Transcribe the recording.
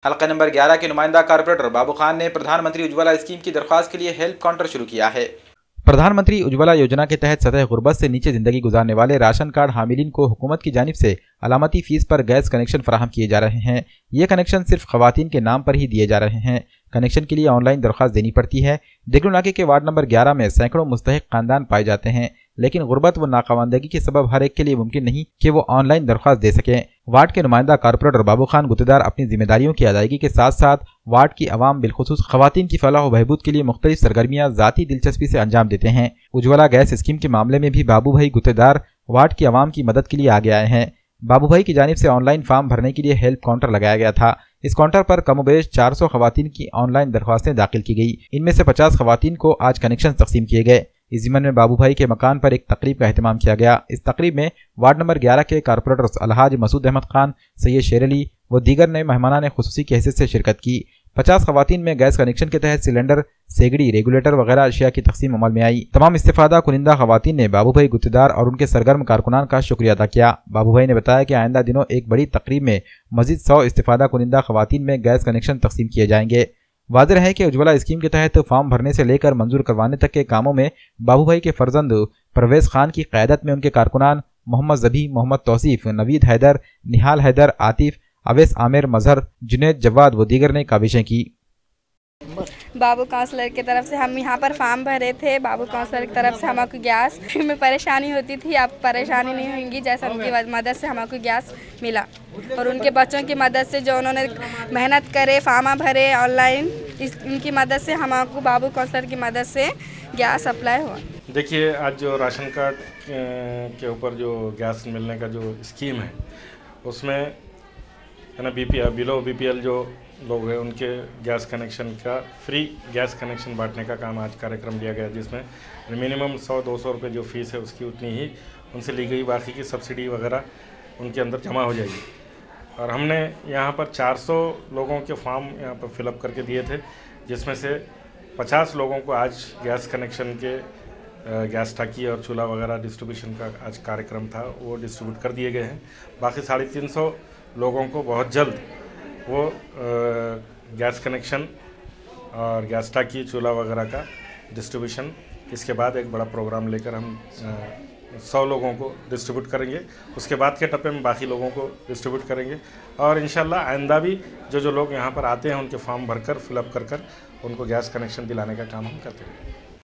हल्का नंबर 11 के नुमाइंदा कारपोरेटर बाबू खान ने प्रधानमंत्री उज्ज्वला स्कीम की दरख्वास्त के लिए हेल्प काउंटर शुरू किया है। प्रधानमंत्री उज्ज्वला योजना के तहत सतह गुर्बत से नीचे जिंदगी गुजारने वाले राशन कार्ड हामिलीन को हुकूमत की जानिब से अलामती फीस पर गैस कनेक्शन फराहम किए जा रहे हैं। ये कनेक्शन सिर्फ खवातीन के नाम पर ही दिए जा रहे हैं। कनेक्शन के लिए ऑनलाइन दरख्वास्त देनी पड़ती है। देगलू इलाके के वार्ड नंबर 11 में सैकड़ों मुस्तहिक खानदान पाए जाते हैं, लेकिन गुर्बत व नाकावानदगी के सबब हर एक के लिए मुमकिन नहीं कि वो ऑनलाइन दरख्वास्त दे सकें। वार्ड के नुमाइंदा कारपोरेटर बाबू खान गुत्तेदार अपनी जिम्मेदारियों की अदायगी के साथ साथ वार्ड की आवाम बिलखुसूस खवातीन की फलाह व बहबूद के लिए मुख्तलिफ सरगर्मियां जाती दिलचस्पी से अंजाम देते हैं। उज्ज्वला गैस स्कीम के मामले में भी बाबू भाई गुत्तेदार वार्ड की आवाम की मदद के लिए आगे आए हैं। बाबू भाई की जानिब से ऑनलाइन फॉर्म भरने के लिए हेल्प काउंटर लगाया गया था। इस काउंटर पर कमोबेश 400 खवातीन की ऑनलाइन दरख्वास्तें दाखिल की गई। इनमें से 50 खवातीन को आज कनेक्शन तकसीम किए गए। इस ज़िम्मन में बाबू भाई के मकान पर एक तकरीब का एहतमाम किया गया। इस तकरीब में वार्ड नंबर 11 के कारपोरेटर्स अलहाज मसूद अहमद खान, सैयद शेर अली व दीगर नए मेहमानान ने खुसूसी की हैसियत से शिरकत की। 50 खवातीन में गैस कनेक्शन के तहत सिलेंडर, सेगड़ी, रेगुलेटर वगैरह अशिया की तकसीम अमल में आई। तमाम इस्तिफादा कुनिंदा खवातीन ने बाबू भाई गुत्तेदार और उनके सरगर्म कारकुनान का शुक्रिया अदा किया। बाबू भाई ने बताया कि आइंदा दिनों एक बड़ी तकरीब में मजीद 100 इस्तिफादा कुनिंदा खवातीन में गैस कनेक्शन तकसीम किए जाएंगे। वाज़ेह है कि उज्ज्वला स्कीम के तहत फॉर्म भरने से लेकर मंजूर करवाने तक के कामों में बाबू भाई के फर्जंद परवेज़ खान की क़यादत में उनके कारकुनान मोहम्मद ज़बी, मोहम्मद तौसीफ, नवीद हैदर, निहाल हैदर, आतिफ, अवैस आमिर, मजहर, जुनैद जवाद व दीगर ने काविशें की। बाबू काउंसलर की तरफ से हम यहाँ पर फॉर्म भरे थे। बाबू काउंसलर की तरफ से हमको गैस में परेशानी होती थी, अब परेशानी नहीं होगी। जैसा उनकी मदद से हमको गैस मिला और उनके बच्चों की मदद से जो उन्होंने मेहनत करे, फॉर्म भरे ऑनलाइन, इनकी मदद से हमको बाबू काउंसलर की मदद से गैस अप्लाई हुआ। देखिए, आज जो राशन कार्ड के ऊपर जो गैस मिलने का जो स्कीम है, उसमें है ना BPL बिलो BPL जो लोग हैं उनके गैस कनेक्शन का फ्री गैस कनेक्शन बांटने का काम आज कार्यक्रम लिया गया, जिसमें मिनिमम 100-200 रुपये जो फ़ीस है उसकी उतनी ही उनसे ली गई, बाकी की सब्सिडी वगैरह उनके अंदर जमा हो जाएगी। और हमने यहाँ पर 400 लोगों के फॉर्म यहाँ पर फिलअप करके दिए थे, जिसमें से 50 लोगों को आज गैस कनेक्शन के गैस टाकी और चूल्हा वगैरह डिस्ट्रीब्यूशन का आज कार्यक्रम था, वो डिस्ट्रीब्यूट कर दिए गए हैं। बाकी 350 लोगों को बहुत जल्द वो गैस कनेक्शन और गैस टाकी, चूल्हा वगैरह का डिस्ट्रीब्यूशन, इसके बाद एक बड़ा प्रोग्राम लेकर हम 100 लोगों को डिस्ट्रीब्यूट करेंगे। उसके बाद के टप्पे में बाकी लोगों को डिस्ट्रीब्यूट करेंगे और इंशाल्लाह आइंदा भी जो लोग यहाँ पर आते हैं उनके फॉर्म भरकर फिलअप कर उनको गैस कनेक्शन दिलाने का काम हम करते हैं।